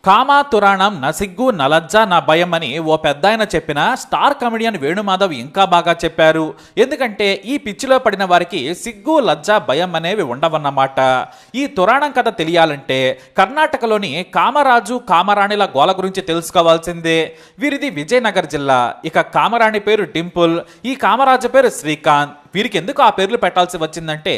Comma తురాణం నా సిగ్గు నా లజ్జ నా భయం అని ఓ పెద్దాయన చెప్పిన స్టార్ కమెడియన్ వేణుమాధవ్ ఇంకా బాగా చెప్పారు. ఎందుకంటే ఈ పిచ్చిలో పడిన వారికి సిగ్గు లజ్జ భయం అనేవి ఉండవన్నమాట. ఈ తురాణం కథ తెలియాలంటే కర్ణాటకలోని కామరాజు కామరాణిల గోల గురించి తెలుసుకోవాల్సిందే. వీరిది విజయనగర్ జిల్లా. ఇక కామరాణి పేరు డింపుల్, ఈ కామరాజు పేరు శ్రీకాంత్. వీరికి ఎందుకు ఆ పేర్లు పెట్టాల్సి వచ్చిందంటే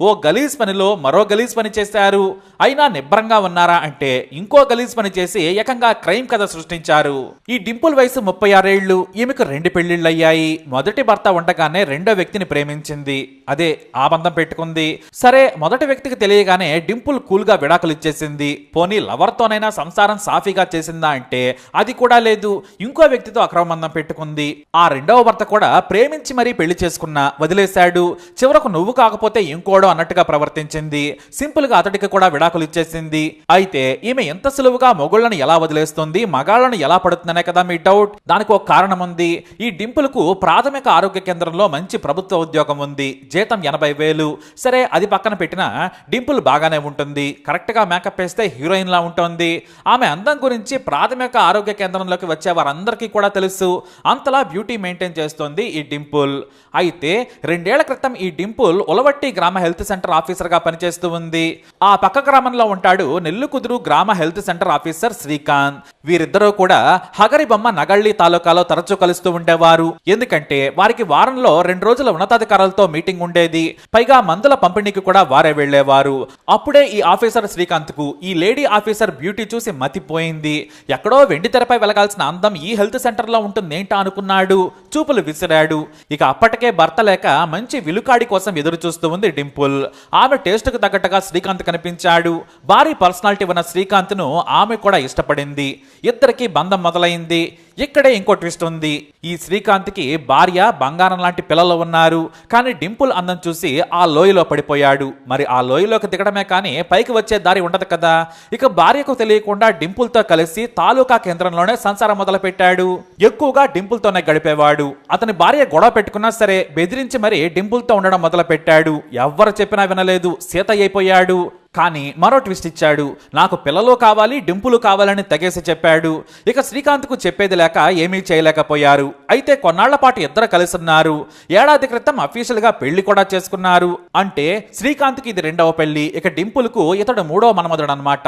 ఓ గలీజ్ పనిలో మరో గలీజ్ పని చేశారు. అయినా నిబ్బరంగా ఉన్నారా అంటే ఇంకో గలీజ్ పని చేసి ఏకంగా క్రైమ్ కథ సృష్టించారు. ఈ డింపుల్ వయసు 36 ఏళ్లు. ఈమెకు 2 పెళ్లిళ్ళయ్యాయి. మొదటి భర్త ఉండగానే రెండో వ్యక్తిని ప్రేమించింది. అదే ఆ బంధం పెట్టుకుంది. సరే, మొదటి వ్యక్తికి తెలియగానే డింపుల్ కూల్ గా విడాకులు ఇచ్చేసింది. పోనీ లవర్తోనైనా సంసారం సాఫీగా చేసిందా అంటే అది కూడా లేదు. ఇంకో వ్యక్తితో అక్రమ బంధం పెట్టుకుంది. ఆ రెండవ భర్త కూడా ప్రేమించి మరీ పెళ్లి చేసుకున్నా వదిలేశాడు. చివరకు నువ్వు కాకపోతే ఇంకోడో అన్నట్టుగా ప్రవర్తించింది. సింపుల్ గా అతడికి కూడా విడాకులు ఇచ్చేసింది. అయితే ఈమె ఎంత సులువుగా మొగుళ్లను ఎలా వదిలేస్తుంది, మగాళ్లను ఎలా పడుతుందనే కదా మీ డౌట్. దానికి ఒక కారణం ఉంది. ఈ డింపుల్ కు ప్రాథమిక ఆరోగ్య కేంద్రంలో మంచి ప్రభుత్వ ఉద్యోగం ఉంది. జీతం 80,000. సరే, అది పక్కన పెట్టినా డింపుల్ బాగానే ఉంటుంది. కరెక్ట్ గా మేకప్ వేస్తే హీరోయిన్ లా ఉంటుంది. ఆమె అందం గురించి ప్రాథమిక ఆరోగ్య కేంద్రంలోకి వచ్చే వారందరికీ కూడా తెలుసు. అంతలా బ్యూటీ మెయింటైన్ చేస్తుంది ఈ డింపుల్. అయితే 2 ఏళ్ల క్రితం ఈ డింపుల్ ఉలవట్టి గ్రామ హెల్త్ సెంటర్ ఆఫీసర్ గా పనిచేస్తూ ఉంది. ఆ పక్క గ్రామంలో ఉంటాడు నెల్లుకుదురు గ్రామ హెల్త్ సెంటర్ ఆఫీసర్ శ్రీకాంత్. వీరిద్దరూ కూడా హగరిబొమ్మ నగళ్ళి తాలూకాలో తరచూ కలుస్తూ ఉండేవారు. ఎందుకంటే వారికి వారంలో 2 రోజుల ఉన్నతాధికారులతో మీటింగ్ ఉండేది. పైగా మందుల పంపిణీకి కూడా వారే వెళ్లేవారు. అప్పుడే ఈ ఆఫీసర్ శ్రీకాంత్ కు ఈ లేడీ ఆఫీసర్ బ్యూటీ చూసి మతిపోయింది. ఎక్కడో వెండి తెరపై వెలగాల్సిన అందం ఈ హెల్త్ సెంటర్ లో ఉంటుందేంటా అనుకున్నాడు. చూపులు విసిరాడు. ఇక అప్పటికే భర్త లేక మంచి విలుకాడి కోసం ఎదురు చూస్తూ ఉంది డింపుల్. ఆమె టేస్ట్ కు తగ్గట్టుగా శ్రీకాంత్ కనిపించాడు. భారీ పర్సనాలిటీ ఉన్న శ్రీకాంత్ ను ఆమె కూడా ఇష్టపడింది. ఇద్దరికి బంధం మొదలైంది. ఇక్కడే ఇంకో ట్విస్ట్ ఉంది. ఈ శ్రీకాంత్ కి భార్య, బంగారం లాంటి పిల్లలు ఉన్నారు. కానీ డింపుల్ అందం చూసి ఆ లోయలో పడిపోయాడు. మరి ఆ లోయలోకి దిగడమే కానీ పైకి వచ్చే దారి ఉండదు కదా. ఇక భార్యకు తెలియకుండా డింపుల్ తో కలిసి తాలూకా కేంద్రంలోనే సంసారం మొదలు పెట్టాడు. ఎక్కువగా డింపుల్ తోనే గడిపేవాడు. అతని భార్య గొడవ పెట్టుకున్నా సరే బెదిరించి మరి డింపుల్ తో ఉండడం మొదలు పెట్టాడు. ఎవ్వరు చెప్పినా వినలేదు. సీత అయిపోయాడు. కానీ మరో ట్విస్ట్ ఇచ్చాడు. నాకు పిల్లలు కావాలి, డింపులు కావాలని తెగేసి చెప్పాడు. ఇక శ్రీకాంత్ కు చెప్పేది లేక ఏమీ చేయలేకపోయారు. అయితే కొన్నాళ్ల పాటు ఇద్దరు కలిసిన్నారు. ఏడాది క్రితం అఫీషియల్ గా పెళ్లి కూడా చేసుకున్నారు. అంటే శ్రీకాంత్ కి ఇది 2వ పెళ్లి. ఇక డింపుల్ కు ఇతడు 3వ మనమదుడు అన్నమాట.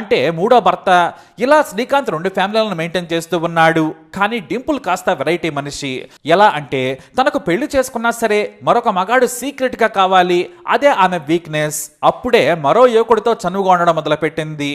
అంటే 3వ భర్త. ఇలా శ్రీకాంత్ 2 ఫ్యామిలీలను మెయింటైన్ చేస్తూ ఉన్నాడు. కానీ డింపుల్ కాస్త వెరైటీ మనిషి. ఎలా అంటే తనకు పెళ్లి చేసుకున్నా సరే మరొక మగాడు సీక్రెట్ గా కావాలి. అదే ఆమె వీక్నెస్. అప్పుడే మరో యువకుడితో చనువుగా ఉండడం మొదలుపెట్టింది.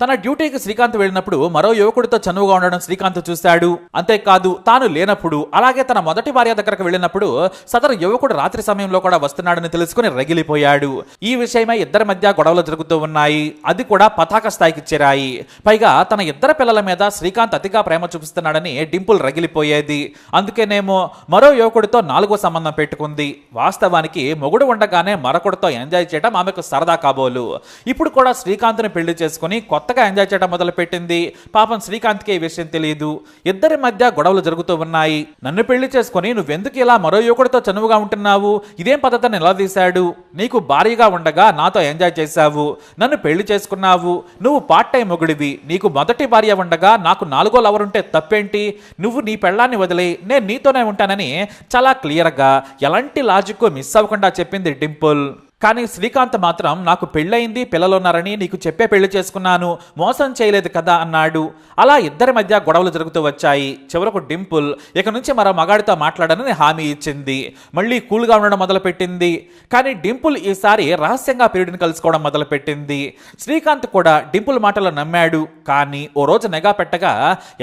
తన డ్యూటీకి శ్రీకాంత్ వెళ్ళినప్పుడు మరో యువకుడితో చనువుగా ఉండడం శ్రీకాంత్ చూశాడు. అంతేకాదు తాను లేనప్పుడు, అలాగే తన మొదటి భార్య దగ్గరకు వెళ్ళినప్పుడు సదరు యువకుడు రాత్రి సమయంలో కూడా వస్తున్నాడని తెలుసుకుని రగిలిపోయాడు. ఈ విషయమై ఇద్దరి మధ్య గొడవలు జరుగుతూ ఉన్నాయి. అది కూడా పతాక స్థాయికి చేరాయి. పైగా తన ఇద్దరు పిల్లల మీద శ్రీకాంత్ అతిగా ప్రేమ చూపిస్తున్నాడని డింపుల్ రగిలిపోయేది. అందుకేనేమో మరో యువకుడితో 4వ సంబంధం పెట్టుకుంది. వాస్తవానికి మొగుడు ఉండగానే మరొకడితో ఎంజాయ్ చేయడం ఆమెకు సరదా కాబోలు. ఇప్పుడు కూడా శ్రీకాంత్ని పెళ్లి చేసుకుని కొత్తగా ఎంజాయ్ చేయడం మొదలు పెట్టింది. పాపం శ్రీకాంత్కి ఈ విషయం తెలియదు. ఇద్దరి మధ్య గొడవలు జరుగుతూ ఉన్నాయి. నన్ను పెళ్లి చేసుకుని నువ్వెందుకు ఇలా మరో యువకుడితో చనువుగా ఉంటున్నావు? ఇదేం పద్ధతిని నిలదీశాడు. నీకు భారీగా ఉండగా నాతో ఎంజాయ్ చేశావు, నన్ను పెళ్లి చేసుకున్నావు. నువ్వు పార్ట్ టైం మొగుడివి. నీకు మొదటి భార్య ఉండగా నాకు 4వ లవర్ ఉంటే తప్పేంటి? నువ్వు నీ పెళ్ళాన్ని వదిలే నేను నీతోనే ఉంటానని చాలా క్లియర్ గా ఎలాంటి లాజిక్ మిస్ అవ్వకుండా చెప్పింది డింపుల్. కానీ శ్రీకాంత్ మాత్రం నాకు పెళ్ళయింది, పిల్లలున్నారని నీకు చెప్పే పెళ్లి చేసుకున్నాను, మోసం చేయలేదు కదా అన్నాడు. అలా ఇద్దరి మధ్య గొడవలు జరుగుతూ వచ్చాయి. చివరకు డింపుల్ ఇక నుంచి మరో మగాడితో మాట్లాడనని హామీ ఇచ్చింది. మళ్ళీ కూల్గా ఉండడం మొదలుపెట్టింది. కానీ డింపుల్ ఈసారి రహస్యంగా పీరియడ్ని కలుసుకోవడం మొదలుపెట్టింది. శ్రీకాంత్ కూడా డింపుల్ మాటలు నమ్మాడు. కానీ ఓ రోజు నిఘా పెట్టగా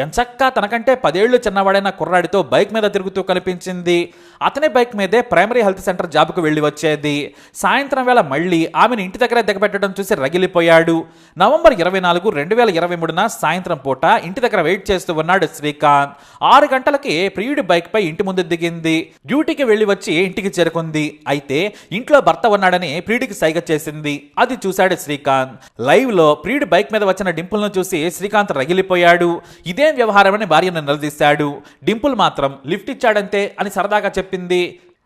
ఎంచక్కా తనకంటే 10 ఏళ్లు చిన్నవాడైన కుర్రాడితో బైక్ మీద తిరుగుతూ కనిపించింది. అతని బైక్ మీదే ప్రైమరీ హెల్త్ సెంటర్ జాబ్కు వెళ్లి వచ్చేది. సాయంత్రం వేళ మళ్ళీ ఆమెను ఇంటి దగ్గరే దిగబెట్టడం చూసి రగిలిపోయాడు. నవంబర్ 24, 2023న సాయంత్రం పూట ఇంటి దగ్గర వెయిట్ చేస్తూ ఉన్నాడు శ్రీకాంత్. 6 గంటలకి ప్రియుడి బైక్ పై ఇంటి ముందు దిగింది. డ్యూటీకి వెళ్లి వచ్చి ఇంటికి చేరుకుంది. అయితే ఇంట్లో భర్త ఉన్నాడని ప్రియుడికి సైగ చేసింది. అది చూశాడు శ్రీకాంత్. లైవ్ లో ప్రియుడి బైక్ మీద వచ్చిన డింపుల్ ను చూసి శ్రీకాంత్ రగిలిపోయాడు. ఇదేం వ్యవహారమని భార్యను నిలదీశాడు. డింపుల్ మాత్రం లిఫ్ట్ ఇచ్చాడంతే అని సరదాగా చెప్పింది.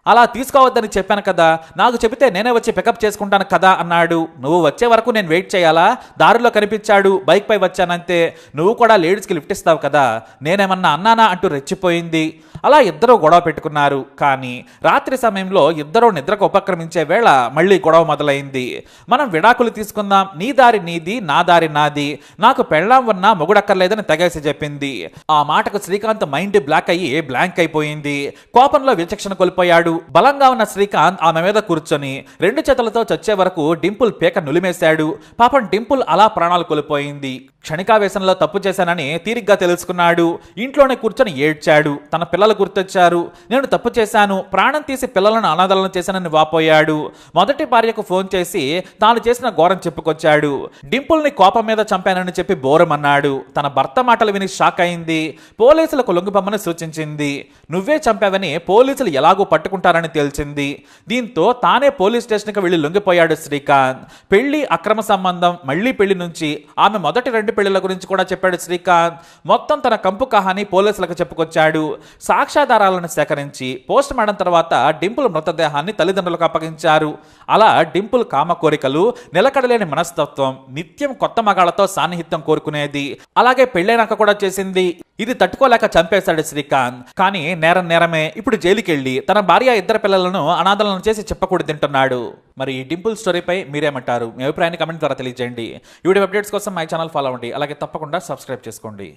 అలా తీసుకోవద్దని చెప్పాను కదా, నాకు చెబితే నేనే వచ్చి పికప్ చేసుకుంటాను కదా అన్నాడు. నువ్వు వచ్చే వరకు నేను వెయిట్ చేయాలా? దారిలో కనిపించాడు, బైక్ పై వచ్చానంతే. నువ్వు కూడా లేడీస్కి లిఫ్ట్ ఇస్తావు కదా, నేనేమన్నా అన్నానా అంటూ రెచ్చిపోయింది. అలా ఇద్దరూ గొడవ పెట్టుకున్నారు. కానీ రాత్రి సమయంలో ఇద్దరూ నిద్రకు ఉపక్రమించే వేళ మళ్ళీ గొడవ మొదలైంది. మనం విడాకులు తీసుకుందాం, నీ దారి నీది, నా దారి నాది, నాకు పెళ్ళాం ఉన్నా మొగుడక్కర్లేదని తెగేసి చెప్పింది. ఆ మాటకు శ్రీకాంత్ మైండ్ బ్లాంక్ అయిపోయింది. కోపంలో విచక్షణ కోల్పోయాడు. బలంగా ఉన్న శ్రీకాంత్ ఆమె మీద కూర్చొని 2 చేతులతో చచ్చే వరకు డింపుల్ పేక నులిమేశాడు. పాపం డింపుల్ అలా ప్రాణాలు కోల్పోయింది. క్షణికావేశంలో తప్పు చేశానని తీరిగ్గా తెలుసుకున్నాడు. ఇంట్లోనే కూర్చొని ఏడ్చాడు. తన పిల్లలు గుర్తొచ్చారు. నేను తప్పు చేశాను, ప్రాణం తీసి పిల్లలను అనాథలను చేశానని వాపోయాడు. మొదటి భార్యకు ఫోన్ చేసి తాను చేసిన ఘోరం చెప్పుకొచ్చాడు. డింపుల్ని కోపం మీద చంపానని చెప్పి బోరమన్నాడు. తన భర్త మాటలు విని షాక్ అయింది. పోలీసులకు లొంగిపోమని సూచించింది. నువ్వే చంపావని పోలీసులు ఎలాగో పట్టుకుంటారని తేల్చింది. దీంతో తానే పోలీస్ స్టేషన్కి వెళ్లి లొంగిపోయాడు శ్రీకాంత్. పెళ్లి, అక్రమ సంబంధం, మళ్లీ పెళ్లి నుంచి ఆమె మొదటి 2 పెళ్లిళ్ల గురించి కూడా చెప్పాడు శ్రీకాంత్. మొత్తం తన కంపు కహాని పోలీసులకు చెప్పుకొచ్చాడు. సాక్ష్యాధారాలను సేకరించి పోస్ట్ మార్టం తర్వాత డింపుల్ మృతదేహాన్ని తల్లిదండ్రులకు అప్పగించారు. అలా డింపుల్ కామ కోరికలు, నిలకడలేని మనస్తత్వం, నిత్యం కొత్త మగాళ్లతో సాన్నిహిత్యం కోరుకునేది. అలాగే పెళ్ళైనాక కూడా చేసింది. ఇది తట్టుకోలేక చంపేశాడు శ్రీకాంత్. కానీ నేరం నేరమే. ఇప్పుడు జైలుకెళ్లి తన భార్య, 2 పిల్లలను అనాథలను చేసి చెప్పకూడదు తింటున్నాడు. మరి ఈ డింపుల్ స్టోరీపై మీరేమంటారు? మీ అభిప్రాయాన్ని కమెంట్ ద్వారా తెలియజేయండి. ఈ వీడియో అప్డేట్స్ కోసం మై ఛానల్ ఫాలో అవ్వండి. అలాగే తప్పకుండా సబ్స్క్రైబ్ చేసుకోండి.